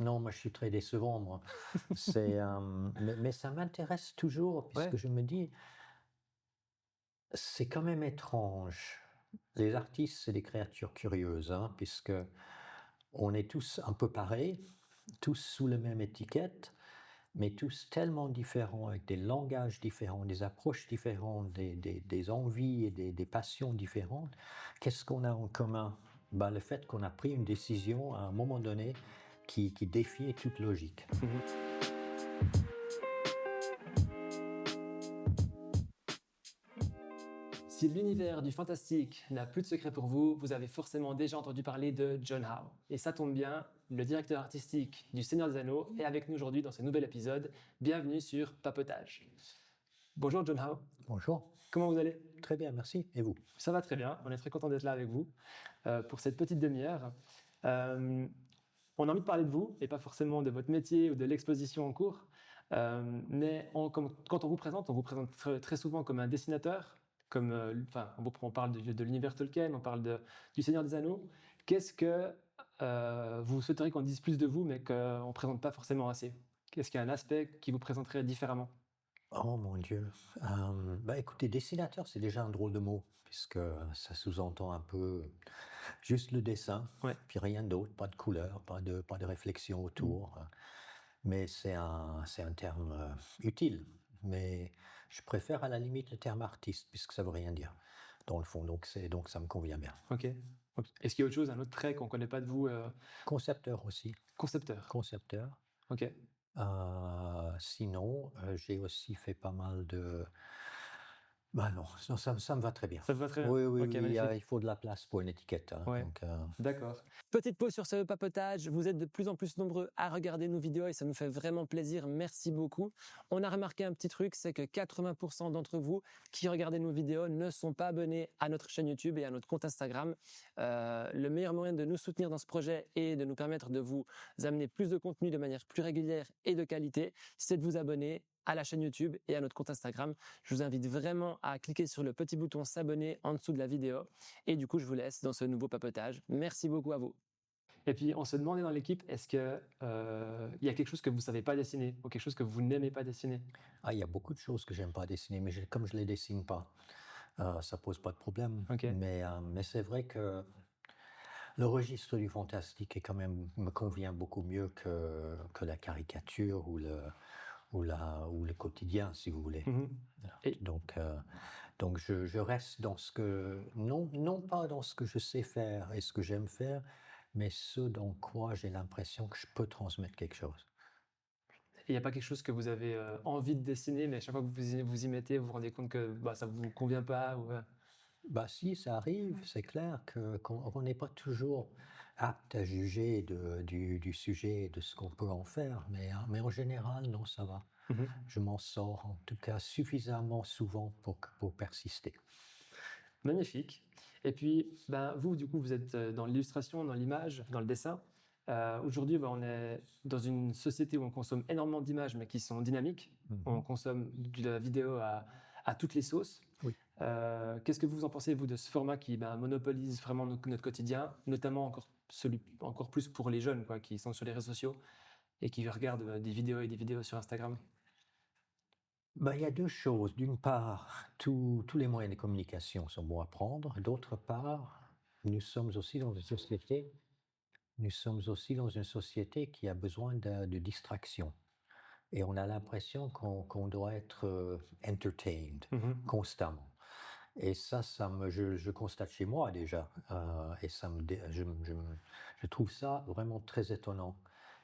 Non, moi je suis très décevant, moi. Mais ça m'intéresse toujours Ouais, puisque je me dis, c'est quand même étrange. Les artistes, c'est des créatures curieuses, hein, puisque on est tous un peu pareils, tous sous la même étiquette, mais tous tellement différents, avec des langages différents, des approches différentes, des envies et des passions différentes. Qu'est-ce qu'on a en commun? Ben, le fait qu'on a pris une décision à un moment donné qui défiait toute logique. mmh. Si l'univers du fantastique n'a plus de secret pour vous, vous avez forcément déjà entendu parler de John Howe. Et ça tombe bien, le directeur artistique du Seigneur des Anneaux est avec nous aujourd'hui dans ce nouvel épisode. Bienvenue sur Papotage. Bonjour John Howe, Bonjour. comment vous allez? Très bien, merci. Et vous? Ça va très bien, on est très content d'être là avec vous pour cette petite demi-heure. Euh, on a envie de parler de vous et pas forcément de votre métier ou de l'exposition en cours, mais quand on vous présente très souvent comme un dessinateur, on parle de l'univers Tolkien, on parle du Seigneur des Anneaux. Qu'est-ce que vous souhaiteriez qu'on dise plus de vous, mais qu'on ne présente pas forcément assez? Qu'est-ce qu'il y a un aspect qui vous présenterait différemment? Oh mon Dieu. Bah écoutez, dessinateur, c'est déjà un drôle de mot, puisque ça sous-entend un peu juste le dessin, Ouais. puis rien d'autre, pas de couleur, pas de réflexion Mm. autour. Mais c'est un terme utile. Mais je préfère à la limite le terme artiste, puisque ça veut rien dire, dans le fond. Donc ça me convient bien. Ok. Ok. Est-ce qu'il y a autre chose, un autre trait qu'on ne connaît pas de vous, Concepteur aussi, concepteur? concepteur. Ok. Sinon, j'ai aussi fait pas mal de. Bah non, ça me va très bien. Ça vous va très bien? Oui, oui, Ok, oui, magnifique. il faut de la place pour une étiquette, hein, Ouais, donc d'accord. Petite pause sur ce papotage. Vous êtes de plus en plus nombreux à regarder nos vidéos et ça nous fait vraiment plaisir. Merci beaucoup. On a remarqué un petit truc, c'est que 80% d'entre vous qui regardez nos vidéos ne sont pas abonnés à notre chaîne YouTube et à notre compte Instagram. Le meilleur moyen de nous soutenir dans ce projet et de nous permettre de vous amener plus de contenu de manière plus régulière et de qualité, c'est de vous abonner à la chaîne YouTube et à notre compte Instagram. Je vous invite vraiment à cliquer sur le petit bouton s'abonner en dessous de la vidéo. Et du coup, je vous laisse dans ce nouveau papotage. Merci beaucoup à vous. Et puis, on se demandait dans l'équipe, est-ce que il y a quelque chose que vous savez pas dessiner ou quelque chose que vous n'aimez pas dessiner? il y a beaucoup de choses que j'aime pas dessiner, mais comme je les dessine pas, ça pose pas de problème. Ok. Mais c'est vrai que le registre du fantastique est quand même me convient beaucoup mieux que la caricature ou le quotidien, si vous voulez. Mhm. Voilà. Et Donc je reste dans ce que non pas dans ce que je sais faire et ce que j'aime faire, mais ce dans quoi j'ai l'impression que je peux transmettre quelque chose. il n'y a pas quelque chose que vous avez envie de dessiner, mais à chaque fois que vous y mettez, vous vous rendez compte que bah, ça vous convient pas ou, Bah si, ça arrive, c'est clair qu'on n'est pas toujours apte à juger du sujet et de ce qu'on peut en faire, mais en général, non, ça va. Mhm. Je m'en sors en tout cas suffisamment souvent pour persister. Magnifique. Et puis, ben, vous, du coup, vous êtes dans l'illustration, dans l'image, dans le dessin. Aujourd'hui, ben, on est dans une société où on consomme énormément d'images, mais qui sont dynamiques. On Mhm. consomme de la vidéo à toutes les sauces. Oui. Qu'est-ce que vous en pensez, vous, de ce format qui ben, monopolise vraiment notre quotidien, notamment encore plus pour les jeunes, quoi, qui sont sur les réseaux sociaux et qui regardent des vidéos et des vidéos sur Instagram? Bah, il y a deux choses. D'une part, tous les moyens de communication sont bons à prendre. D'autre part, nous sommes aussi dans une société, nous sommes aussi dans une société qui a besoin de distraction. Et on a l'impression qu'on doit être entertained Mhm. constamment. Et je constate chez moi déjà, et ça me, dé- je trouve ça vraiment très étonnant,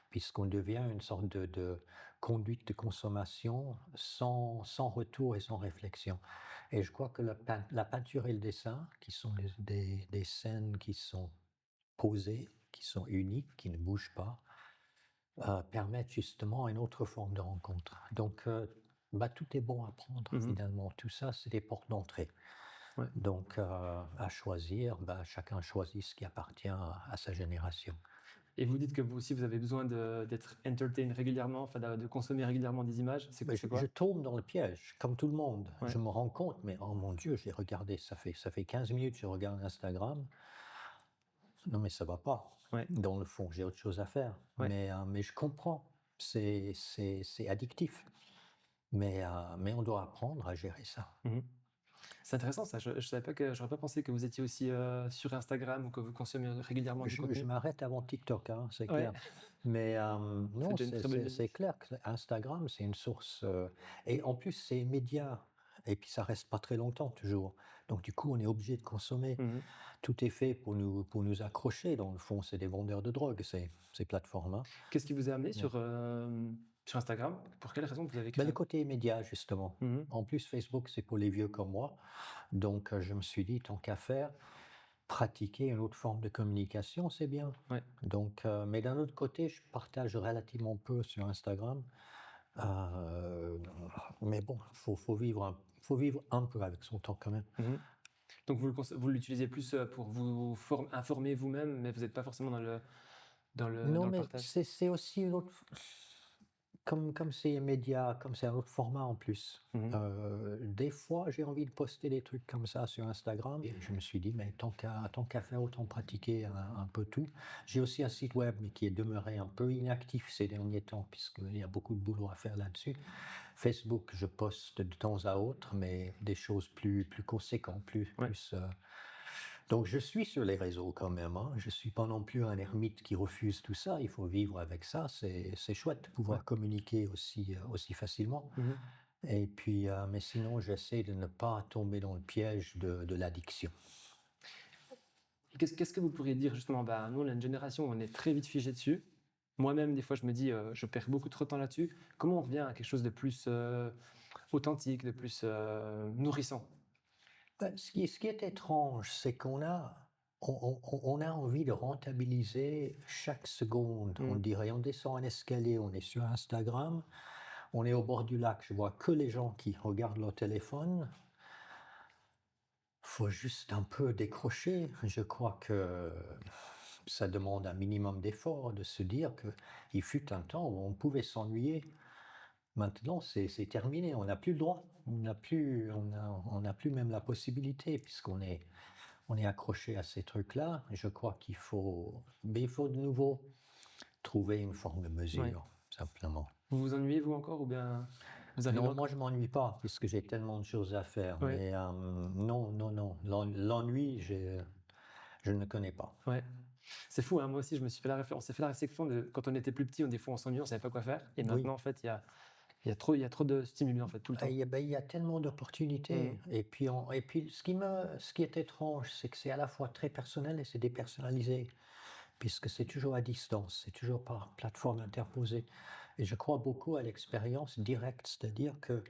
puisqu'on devient une sorte de conduite de consommation sans retour et sans réflexion. Et je crois que la peinture et le dessin, qui sont des scènes qui sont posées, qui sont uniques, qui ne bougent pas, permettent justement une autre forme de rencontre. Donc, bah, tout est bon à prendre Mhm. finalement. Tout ça, c'est des portes d'entrée. Ouais. Donc, à choisir, bah, chacun choisit ce qui appartient à sa génération. Et vous dites que vous aussi, vous avez besoin d'être entertain régulièrement, enfin de consommer régulièrement des images. Mais C'est je quoi? tombe dans le piège, comme tout le monde. Ouais. Je me rends compte, mais oh mon Dieu, j'ai regardé, ça fait 15 minutes que je regarde Instagram. Non, mais ça va pas. Ouais. dans le fond, j'ai autre chose à faire. Ouais. Mais je comprends, c'est addictif. Mais on doit apprendre à gérer ça. Mmh. C'est intéressant ça, je savais pas que j'aurais pas pensé que vous étiez aussi, sur Instagram ou que vous consommiez régulièrement du Je contenu. m'arrête avant TikTok, hein, c'est Ouais, clair. Mais c'est non, déjà une très bonne c'est limite. clair que Instagram, c'est une source, et en plus, c'est immédiat et puis ça reste pas très longtemps toujours. Donc du coup, on est obligé de consommer. Mmh. Tout est fait pour nous accrocher, dans le fond, c'est des vendeurs de drogue, ces plateformes, hein. Qu'est-ce qui vous a amené Ouais. sur Instagram? Pour quelle raison vous avez Ben, créé le un côté immédiat, justement. Mmh. En plus, Facebook, c'est pour les vieux comme moi. Donc je me suis dit: «Tant qu'à faire, pratiquer une autre forme de communication, c'est bien». Ouais. Donc mais d'un autre côté, je partage relativement peu sur Instagram. Heu, mais bon, faut vivre un peu avec son temps quand même. Mmh. Donc vous l'utilisez plus, pour vous informer vous-même, mais vous êtes pas forcément Non, dans le mais partage? c'est aussi une autre, comme c'est immédiat, comme c'est un autre format en plus. Mmh. Des fois, j'ai envie de poster des trucs comme ça sur Instagram et je me suis dit: «Mais tant qu'à faire, autant pratiquer un peu tout». J'ai aussi un site web, mais qui est demeuré un peu inactif ces derniers temps, puisqu'il y a beaucoup de boulot à faire là-dessus. Facebook, je poste de temps à autre, mais des choses plus conséquentes, Ouais. donc je suis sur les réseaux quand même, hein. Je suis pas non plus un ermite qui refuse tout ça, il faut vivre avec ça, c'est chouette de Ouais. pouvoir communiquer aussi facilement. Mmh. Et puis, mais sinon j'essaie de ne pas tomber dans le piège de l'addiction. Qu'est-ce que vous pourriez dire justement? Bah, nous, on a une génération où on est très vite figé dessus. Moi-même, des fois, je me dis, je perds beaucoup trop de temps là-dessus. Comment on revient à quelque chose de plus, authentique, de plus, nourrissant? Bah, ce qui est étrange, c'est on a envie de rentabiliser chaque seconde. On Mmh. dirait, on descend un escalier, on est sur Instagram, on est au bord du lac, je vois que les gens qui regardent leur téléphone. Faut juste un peu décrocher. Je crois que ça demande un minimum d'effort de se dire qu'il fut un temps où on pouvait s'ennuyer. Maintenant, c'est terminé, on n'a plus le droit. On n'a plus même la possibilité puisqu'on est accroché à ces trucs-là. Je crois il faut de nouveau trouver une forme de Ouais. mesure, simplement. Vous vous ennuyez, vous, encore ou bien vous arrivez Non, moi encore? je m'ennuie pas puisque j'ai tellement de choses à faire, Ouais, mais non, non, non, l'ennui, je ne connais pas. ouais. C'est fou, hein, moi aussi, je me suis fait la réflexion. On s'est fait la réflexion de quand on était plus petit, des fois, on s'ennuyait, on savait pas quoi faire et Oui. maintenant, en fait, il y a trop de stimuli, en fait, tout le temps. Il y a tellement Mmh. d'opportunités et puis ce qui est étrange, c'est que c'est à la fois très personnel et c'est dépersonnalisé, puisque c'est toujours à distance, c'est toujours par plateforme interposée et je crois beaucoup à l'expérience directe, c'est-à-dire que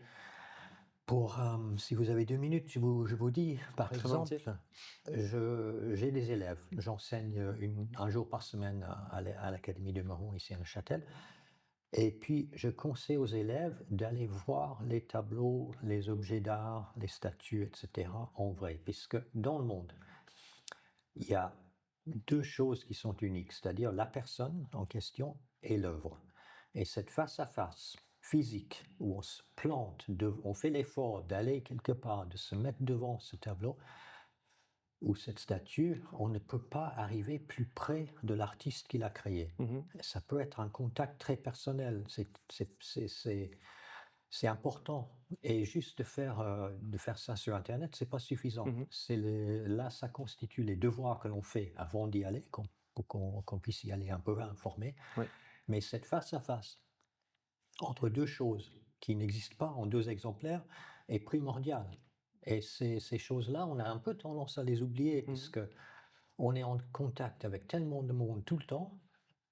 si vous avez 2 minutes, je vous dis, par Très volontiers. exemple, j'ai des élèves, j'enseigne, un jour par semaine à l'Académie de Meuron, ici à Neuchâtel. Et puis, je conseille aux élèves d'aller voir les tableaux, les objets d'art, les statues, etc., en vrai, puisque dans le monde, il y a deux choses qui sont uniques, c'est-à-dire la personne en question et l'œuvre. Et cette face-à-face physique, où on se plante, on fait l'effort d'aller quelque part, de se mettre devant ce tableau ou cette statue, on ne peut pas arriver plus près de l'artiste qui l'a créé. Mmh. Ça peut être un contact très personnel, c'est important et juste de faire ça sur internet, c'est pas suffisant. Mmh. Là, ça constitue les devoirs que l'on fait avant d'y aller, pour qu'on puisse y aller un peu informé. Ouais. Mais cette face à face, entre 2 choses qui n'existent pas en 2 exemplaires, est primordiale et ces choses-là, on a un peu tendance à les oublier Mmh. puisque on est en contact avec tellement de monde tout le temps,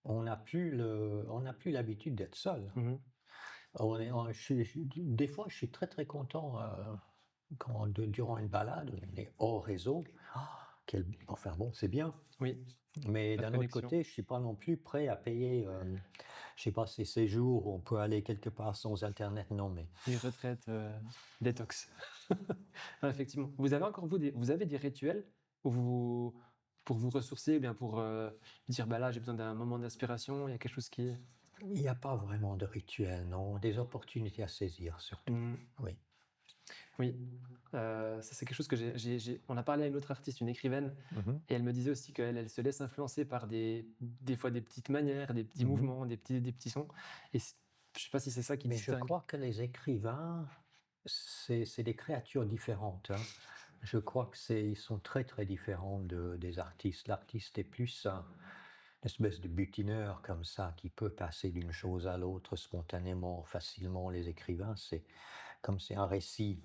on n'a plus l'habitude d'être seul. Mmh. Des fois, je suis très, très content, durant une balade, on est hors réseau. Enfin bon, c'est bien. Oui, Mais pas de d'un autre connexion. côté, je suis pas non plus prêt à payer, je sais pas, ces séjours où on peut aller quelque part sans internet, non, mais Les retraites, détox. Non, effectivement. Vous avez encore vous avez des rituels où vous pour vous ressourcer ou bien pour, dire: «Bah, là, j'ai besoin d'un moment d'inspiration», il y a quelque chose qui il n'y a pas vraiment de rituel, non, des opportunités à saisir surtout, mmh. oui. Oui, ça c'est quelque chose que on a parlé à une autre artiste, une écrivaine, Mmh. et elle me disait aussi qu'elle, elle se laisse influencer par des fois des petites manières, des petits Mmh. mouvements, des petits sons, et je sais pas si c'est ça qui Mais je distingue. crois que les écrivains, c'est des créatures différentes, hein. Je crois que ils sont très, très différents des artistes. L'artiste est plus une espèce de butineur comme ça, qui peut passer d'une chose à l'autre spontanément, facilement. Les écrivains, c'est un récit,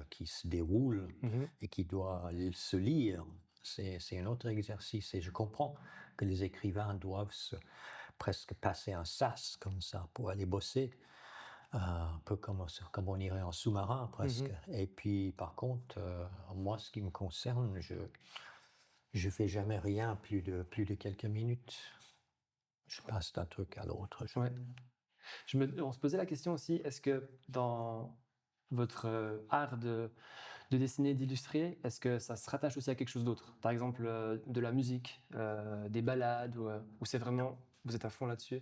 qui se déroule Mmh. et qui doit se lire. C'est un autre exercice et je comprends que les écrivains doivent presque passer un sas comme ça pour aller bosser, un peu comme on irait en sous-marin presque. Mmh. Et puis par contre, moi, ce qui me concerne, je fais jamais rien plus de quelques minutes. Je passe d'un truc à l'autre. Ouais. On se posait la question aussi, est-ce que dans votre, art de dessiner, d'illustrer, est-ce que ça se rattache aussi à quelque chose d'autre? Par exemple, de la musique, des ballades, ou c'est vraiment vous êtes à fond là-dessus?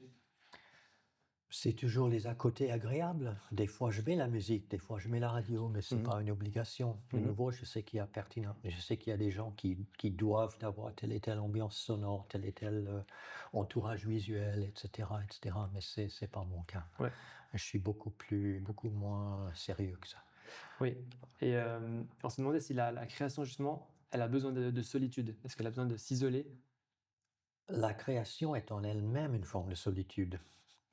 C'est toujours les à côté agréables. Des fois, je mets la musique, des fois, je mets la radio, mais c'est Mmh mh. pas une obligation. De Mmh. nouveau, je sais qu'il y a je sais qu'il y a des gens qui doivent avoir telle et telle ambiance sonore, tel et tel entourage visuel, etc., etc. Mais c'est pas mon cas. Ouais, Je suis beaucoup moins sérieux que ça. oui, et on se demandait si la création justement, elle a besoin de solitude. Est-ce qu'elle a besoin de s'isoler? La création est en elle-même une forme de solitude,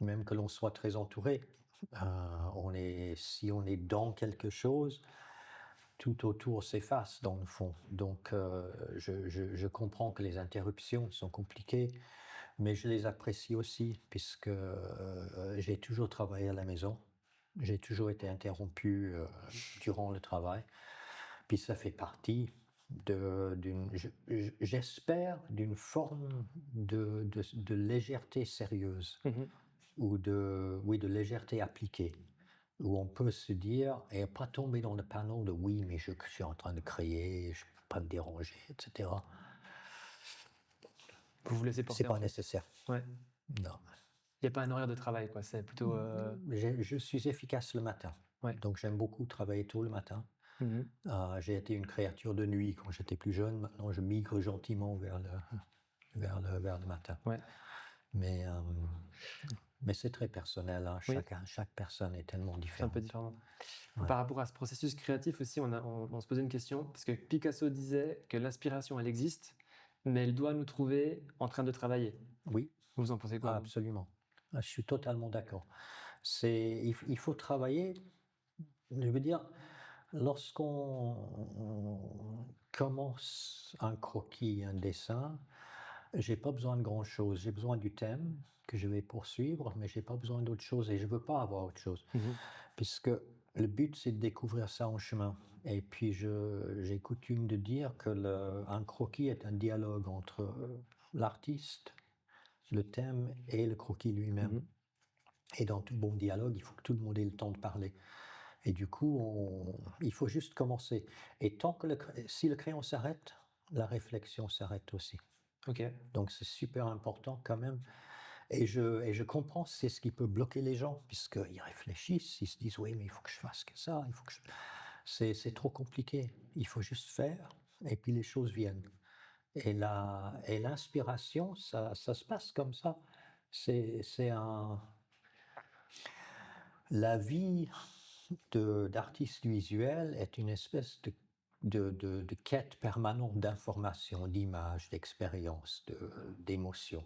même que l'on soit très entouré. Si on est dans quelque chose, tout autour s'efface dans le fond. Donc, je comprends que les interruptions sont compliquées, mais je les apprécie aussi puisque j'ai toujours travaillé à la maison. J'ai toujours été interrompu durant le travail. Puis ça fait partie j'espère, d'une forme de légèreté sérieuse Mmh. ou oui, de légèreté appliquée, où on peut se dire et pas tomber dans le panneau de oui, mais je suis en train de créer, je ne peux pas me déranger, etc. Vous vous laissez C'est porter en pas fait? nécessaire. Ouais. Non. Il y a pas un horaire de travail quoi, c'est plutôt, Je suis efficace le matin. ouais. Donc j'aime beaucoup travailler tôt le matin. Mmh. J'ai été une créature de nuit quand j'étais plus jeune. Maintenant, je migre gentiment vers le matin. Ouais. Mais, mais c'est très personnel, hein. Oui, Chaque personne est tellement c'est un peu différente. différent. Ouais. Par rapport à ce processus créatif aussi, on se posait une question, parce que Picasso disait que l'inspiration, elle existe, mais elle doit nous trouver en train de travailler. Oui, Vous en pensez quoi, vous? absolument. Je suis totalement d'accord. Il faut travailler, je veux dire, lorsqu'on commence un croquis, un dessin, j'ai pas besoin de grand-chose. J'ai besoin du thème que je vais poursuivre, mais j'ai pas besoin d'autre chose et je veux pas avoir autre chose. Mmh. Puisque le but, c'est de découvrir ça en chemin. Et puis, j'ai coutume de dire que un croquis est un dialogue entre l'artiste, le thème et le croquis lui-même. Mmh. Et dans tout bon dialogue, il faut que tout le monde ait le temps de parler. Et du coup, il faut juste commencer. Et si le crayon s'arrête, la réflexion s'arrête aussi. OK. Donc c'est super important quand même. Et je comprends, c'est ce qui peut bloquer les gens, puisqu'ils réfléchissent, ils se disent oui, mais il faut que je fasse que ça, il faut que je... C'est trop compliqué. Il faut juste faire, et puis les choses viennent. Et l'inspiration, ça se passe comme ça. C'est La vie d'artiste visuel est une espèce de quête permanente d'information, d'images, d'expériences, d'émotions.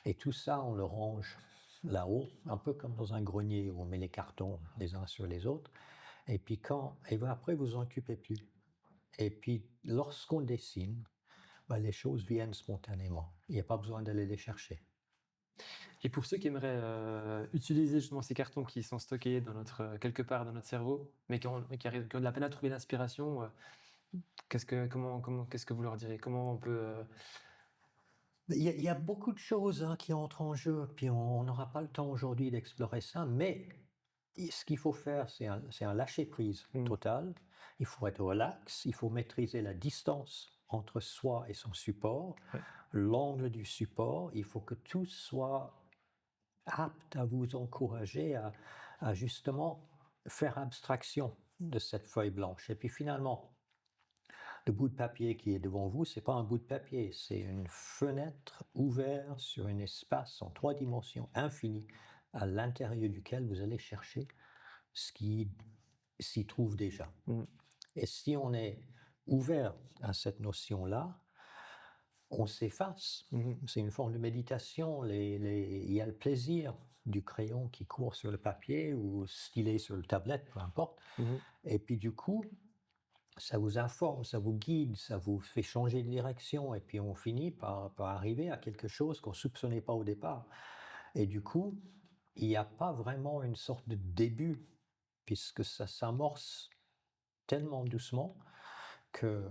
Et tout ça, on le range là-haut, un peu comme dans un grenier où on met les cartons les uns sur les autres. Et puis après, vous en occupez plus. Et puis, lorsqu'on dessine, ben, les choses viennent spontanément. Il n'y a pas besoin d'aller les chercher. Et pour ceux qui aimeraient, utiliser justement ces cartons qui sont stockés dans quelque part dans notre cerveau, mais qui ont de la peine à trouver l'inspiration, qu'est-ce que vous leur direz? Comment on peut, Il y a beaucoup de choses hein, qui entrent en jeu, puis on n'aura pas le temps aujourd'hui d'explorer ça, mais ce qu'il faut faire, c'est un lâcher-prise mmh, total. Il faut être relax, il faut maîtriser la distance entre soi et son support, ouais. l'angle du support, il faut que tout soit apte à vous encourager à justement faire abstraction de cette feuille blanche. Et puis finalement, le bout de papier qui est devant vous, c'est pas un bout de papier, c'est une fenêtre ouverte sur un espace en 3 dimensions infini, à l'intérieur duquel vous allez chercher ce qui s'y trouve déjà. Mmh. Et si on est ouvert à cette notion-là, on s'efface. Mmh. C'est une forme de méditation. Il y a le plaisir du crayon qui court sur le papier ou stylet sur le tablette, peu importe. Mmh. Et puis du coup, ça vous informe, ça vous guide, ça vous fait changer de direction. Et puis on finit par arriver à quelque chose qu'on ne soupçonnait pas au départ. Et du coup, il n'y a pas vraiment une sorte de début, puisque ça s'amorce tellement doucement que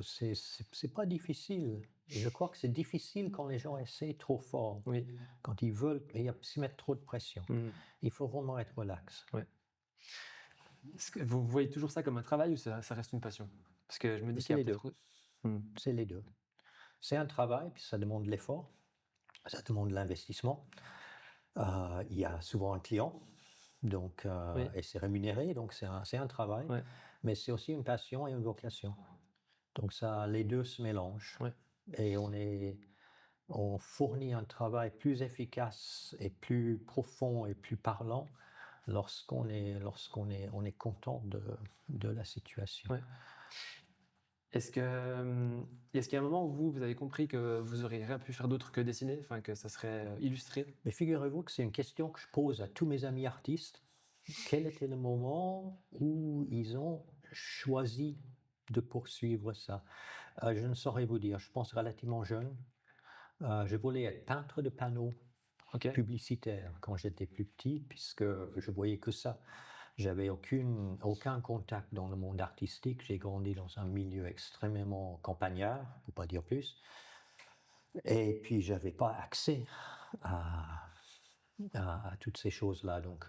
c'est pas difficile. Et je crois que c'est difficile quand les gens essaient trop fort, Oui. quand ils veulent s'y mettre trop de pression. Mmh. Il faut vraiment être relax. Ouais. Est-ce que vous voyez toujours ça comme un travail ou ça reste une passion? Parce que je me dis C'est qu'il y a les deux. peut-être mmh. C'est les deux. C'est un travail, puis ça demande de l'effort, ça demande de l'investissement. Il y a souvent un client, donc, Oui. et c'est rémunéré, donc c'est un travail, Ouais. mais c'est aussi une passion et une vocation. Donc ça, les deux se mélangent. Ouais. Et on fournit un travail plus efficace et plus profond et plus parlant on est content de la situation. Ouais. Est-ce que, est-ce qu'il y a un moment où vous avez compris que vous auriez rien pu faire d'autre que dessiner? Enfin, que ça serait, illustré? Mais figurez-vous que c'est une question que je pose à tous mes amis artistes. Quel était le moment où ils ont choisi de poursuivre ça? Je ne saurais vous dire, je pense relativement jeune. Je voulais être peintre de panneaux OK. publicitaires quand j'étais plus petit, puisque je voyais que ça. J'avais aucun contact dans le monde artistique. J'ai grandi dans un milieu extrêmement campagnard, pour pas dire plus. Et puis, j'avais pas accès à, à toutes ces choses-là. Donc,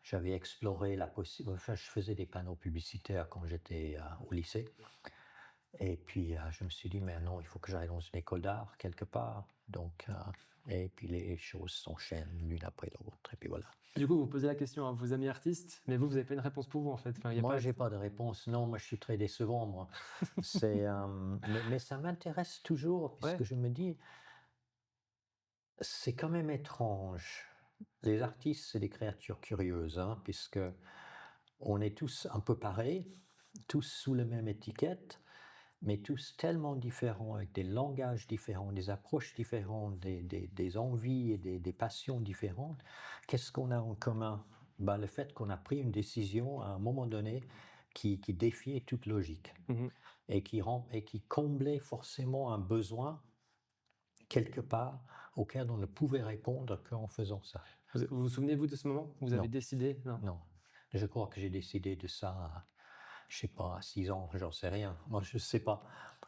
j'avais exploré la possibilité. Enfin, je faisais des panneaux publicitaires quand j'étais au lycée. Et puis, je me suis dit, mais non, il faut que j'aille dans une école d'art quelque part. Donc, et puis les choses s'enchaînent l'une après l'autre. Et puis voilà. Du coup, vous posez la question à vos amis artistes, mais vous avez pas une réponse pour vous, en fait? Enfin, il y a Moi, pas j'ai pas de réponse. Non, moi, je suis très décevant, moi. Mais ça m'intéresse toujours, ouais. puisque je me dis, c'est quand même étrange. Les artistes, c'est des créatures curieuses, hein, puisque on est tous un peu pareils, tous sous la même étiquette, mais tous tellement différents, avec des langages différents, des approches différentes, des envies et des passions différentes. Qu'est-ce qu'on a en commun? Ben, le fait qu'on a pris une décision à un moment donné qui défiait toute logique Mmh. et qui comblait forcément un besoin quelque part auquel on ne pouvait répondre qu'en faisant ça. Vous souvenez, vous, de ce moment où vous avez Non. décidé? Non? Non, je crois que j'ai décidé de ça, je sais pas, à 6 ans, j'en sais rien. Moi, je sais pas,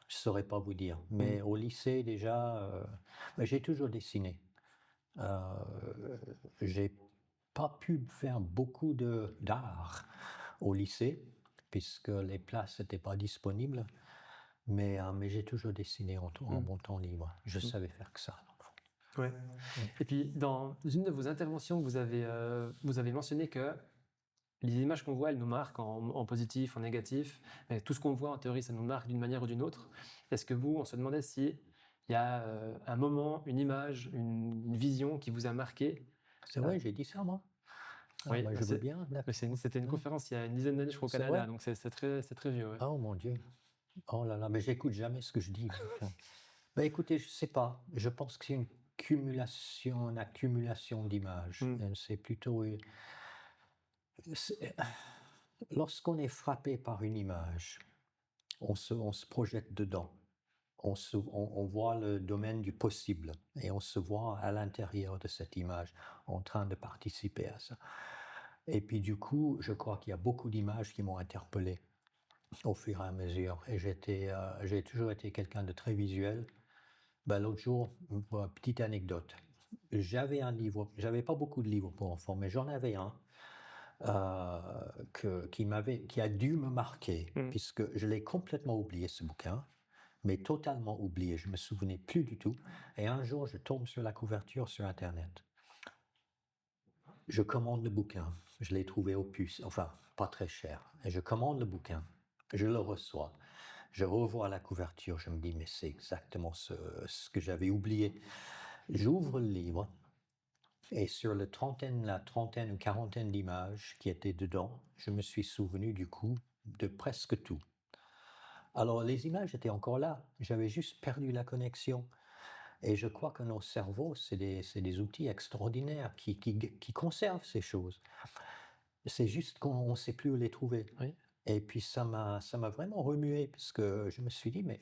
je saurais pas vous dire. Mmh. Mais au lycée déjà, bah, j'ai toujours dessiné. Heu, j'ai pas pu faire beaucoup d'art au lycée, puisque les places n'étaient pas disponibles, mais j'ai toujours dessiné en Mmh. mon temps libre. Je Mmh. savais faire que ça, dans le fond. Ouais. Et puis, dans une de vos interventions, vous avez mentionné que les images qu'on voit, elles nous marquent en positif, en négatif, mais tout ce qu'on voit, en théorie, ça nous marque d'une manière ou d'une autre. Est-ce que vous, on se demandait si il y a, un moment, une image, une vision qui vous a marqué? C'est vrai, j'ai dit ça moi? Ah Oui, bah, bah, je veux bien, d'accord. c'était une Ouais. conférence il y a une dizaine d'années, je crois, au C'est Canada, vrai? donc c'est très vieux, ouais. Oh mon Dieu! Oh là là, mais j'écoute jamais ce que je dis, donc, bah, écoutez, je sais pas. Je pense que c'est une accumulation d'images. Mmh. C'est plutôt, c'est lorsqu'on est frappé par une image, on se projette dedans. On voit le domaine du possible et on se voit à l'intérieur de cette image, en train de participer à ça. Et puis du coup, je crois qu'il y a beaucoup d'images qui m'ont interpellé au fur et à mesure et j'ai toujours été quelqu'un de très visuel. Ben, l'autre jour, petite anecdote, j'avais pas beaucoup de livres pour enfants, mais j'en avais un, qui a dû me marquer Mmh. puisque je l'ai complètement oublié ce bouquin, mais totalement oublié, je me souvenais plus du tout et un jour je tombe sur la couverture sur internet. Je commande le bouquin Je l'ai trouvé au puce, enfin, pas très cher. Et je commande le bouquin, je le reçois. Je revois la couverture, je me dis, mais c'est exactement ce que j'avais oublié. J'ouvre le livre et sur la trentaine ou quarantaine d'images qui étaient dedans, je me suis souvenu du coup de presque tout. Alors les images étaient encore là, j'avais juste perdu la connexion. Et je crois que nos cerveaux, c'est des outils extraordinaires qui conservent ces choses. C'est juste qu'on ne sait plus où les trouver. Oui. Et puis ça m'a vraiment remué parce que je me suis dit: «Mais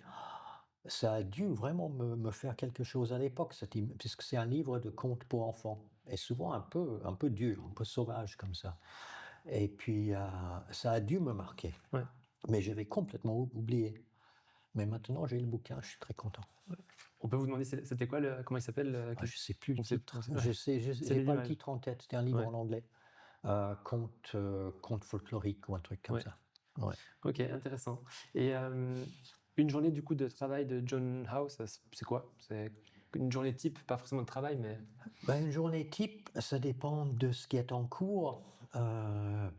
ça a dû vraiment me faire quelque chose à l'époque, puisque c'est un livre de contes pour enfants et souvent un peu dur, un peu sauvage comme ça et puis, ça a dû me marquer, Ouais. mais j'avais complètement oublié. Mais maintenant j'ai le bouquin, je suis très content. On peut vous demander, c'était quoi comment il s'appelle Je sais plus le on sait- titre, on sait- je C'est j'ai les pas le images. titre en tête, c'était un livre Ouais. en anglais, contes folkloriques ou un truc comme Ouais. ça. Ouais. Ok, intéressant. Et une journée du coup de travail de John Howe, c'est quoi? C'est une journée type, pas forcément de travail, mais Ben, une journée type, ça dépend de ce qui est en cours.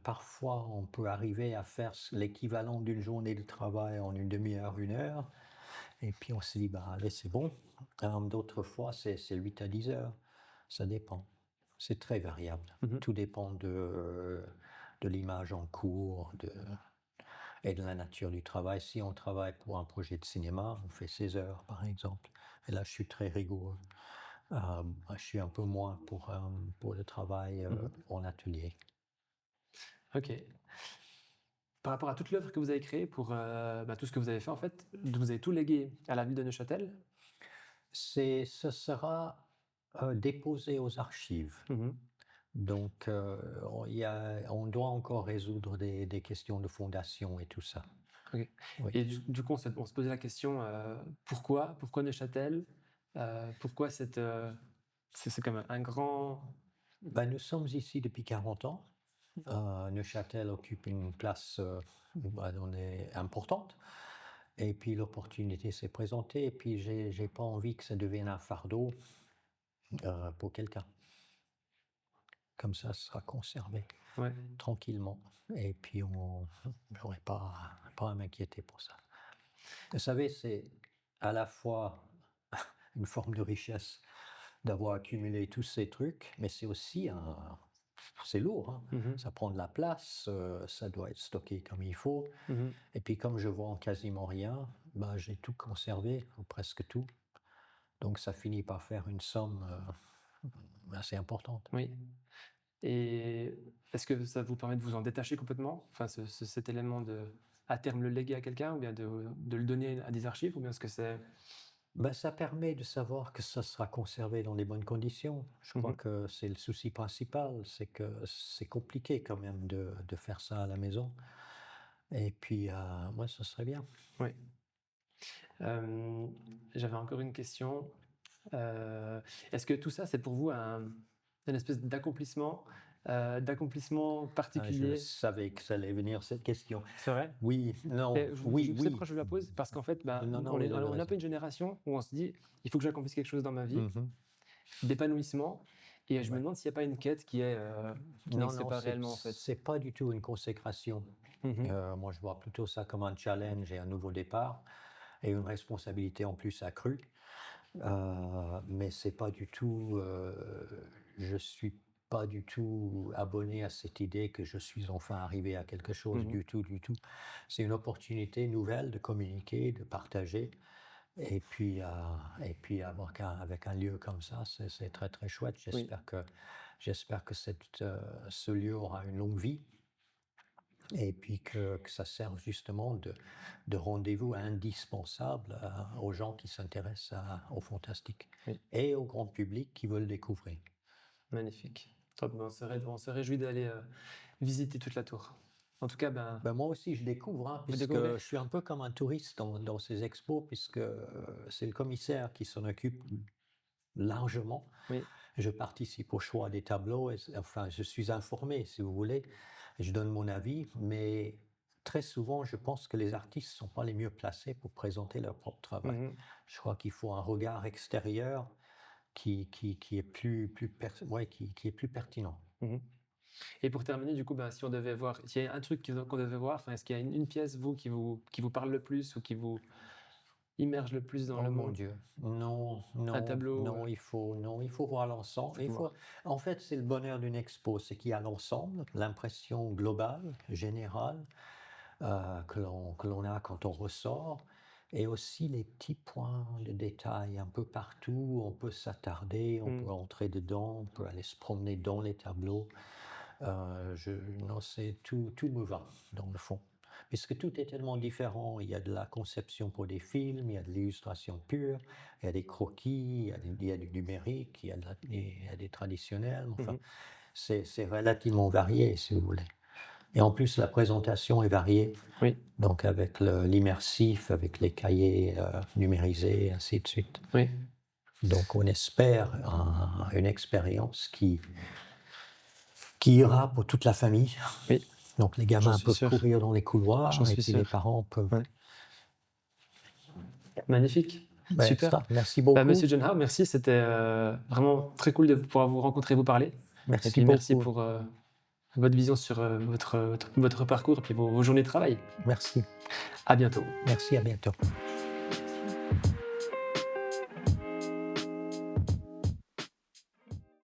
Parfois, on peut arriver à faire l'équivalent d'une journée de travail en une demi-heure, une heure, et puis on se dit, bah, allez, c'est bon. D'autres fois, c'est 8 à 10 heures. Ça dépend. C'est très variable. Mhm. Tout dépend de l'image en cours et de la nature du travail. Si on travaille pour un projet de cinéma, on fait 16 heures, par exemple. Et là, je suis très rigoureux. Je suis un peu moins pour le travail Mhm. en atelier. Ok. Par rapport à toute l'œuvre que vous avez créée pour tout ce que vous avez fait en fait, vous avez tout légué à la ville de Neuchâtel. Ce sera déposé aux archives. Mhm. Donc, on doit encore résoudre des questions de fondation et tout ça. Ok. Oui. Et du coup, on se posait la question pourquoi Neuchâtel. Pourquoi c'est comme un grand. Ben, nous sommes ici depuis 40 ans. Neuchâtel occupe une place importante. Et puis l'opportunité s'est présentée. Et puis j'ai pas envie que ça devienne un fardeau pour quelqu'un. Comme ça, ce sera conservé Ouais. tranquillement. Et puis j'aurais pas à m'inquiéter pour ça. Vous savez, c'est à la fois une forme de richesse d'avoir accumulé tous ces trucs, mais c'est aussi c'est lourd, hein. Mhm. Ça prend de la place, ça doit être stocké comme il faut. Mhm. Et puis comme je vends quasiment rien, ben, j'ai tout conservé, ou presque tout. Donc ça finit par faire une somme assez importante. Oui. Et est-ce que ça vous permet de vous en détacher complètement? Enfin, cet élément de, à terme, le léguer à quelqu'un, ou bien de le donner à des archives, ou bien est-ce que c'est. Ben, ça permet de savoir que ça sera conservé dans les bonnes conditions. Je crois Mhm. que c'est le souci principal, c'est que c'est compliqué quand même de faire ça à la maison. Et puis, moi, ça serait bien. Oui. J'avais encore une question. Est-ce que tout ça, c'est pour vous une espèce d'accomplissement Je particulier? savais que ça allait venir, cette question. C'est vrai? Oui, non, Et oui, vous savez oui. pourquoi je vous la pose? Parce qu'en fait, Non, non, on est, vous avez on est un raison. peu une génération où on se dit, il faut que j'accomplisse quelque chose dans ma vie, Mhm. d'épanouissement, et je me Ouais. demande s'il n'y a pas une quête qui Non, n'existe non, pas réellement, en fait. c'est pas du tout une consécration. Mhm. Moi, je vois plutôt ça comme un challenge et un nouveau départ et une responsabilité en plus accrue. Mais c'est pas du tout. Je suis pas du tout abonné à cette idée que je suis enfin arrivé à quelque chose Mhm. du tout, du tout. C'est une opportunité nouvelle de communiquer, de partager, et puis avec un lieu comme ça, c'est très très chouette. Oui. J'espère que ce lieu aura une longue vie. Et puis que ça serve justement de rendez-vous indispensable aux gens qui s'intéressent au fantastique Oui. et au grand public qui veulent découvrir. Magnifique. Top. On se réjouit d'aller visiter toute la tour. En tout cas, Ben, moi aussi, je découvre, hein, vous puisque découvrez. je suis un peu comme un touriste dans ces expos, puisque c'est le commissaire qui s'en occupe largement. Oui. Je participe au choix des tableaux, enfin, je suis informé, si vous voulez, je donne mon avis, mais très souvent, je pense que les artistes ne sont pas les mieux placés pour présenter leur propre travail. Mhm. Je crois qu'il faut un regard extérieur qui est plus pertinent. Mhm. Et pour terminer, du coup, ben, si on devait voir, s'il y a un truc qu'on devait voir, enfin, est-ce qu'il y a une pièce, vous, qui vous parle le plus ou qui vous immerge le plus dans Oh le mon monde? Dieu, non, Un non, tableau, non, non, il faut voir l'ensemble. tout voir. En fait, c'est le bonheur d'une expo, c'est qu'il y a l'ensemble, l'impression globale, générale, que l'on a quand on ressort, et aussi les petits points de détail un peu partout. On peut s'attarder, on Mmh. peut entrer dedans, on peut aller se promener dans les tableaux. Je Non, c'est tout me va dans le fond. Puisque tout est tellement différent. Il y a de la conception pour des films, il y a de l'illustration pure, il y a des croquis, il y a du numérique, il y a des traditionnels. Mmh Enfin, mh. c'est relativement varié, si vous voulez. Et en plus, la présentation est variée, Oui, donc avec l'immersif, avec les cahiers numérisés, ainsi de suite. oui, Donc on espère une expérience qui ira pour toute la famille. oui, Donc les j'en gamins suis peuvent sûr, courir dans les j'en couloirs et suis puis les sûr. parents peuvent. Ouais. Magnifique, Ben, super. extra. Merci Bah, beaucoup. monsieur John Howe, merci, c'était, vraiment très cool de pouvoir vous rencontrer, vous parler et Merci puis merci beaucoup. pour, votre vision sur, votre parcours et puis vos journées de travail. Merci. À bientôt. Merci, à bientôt.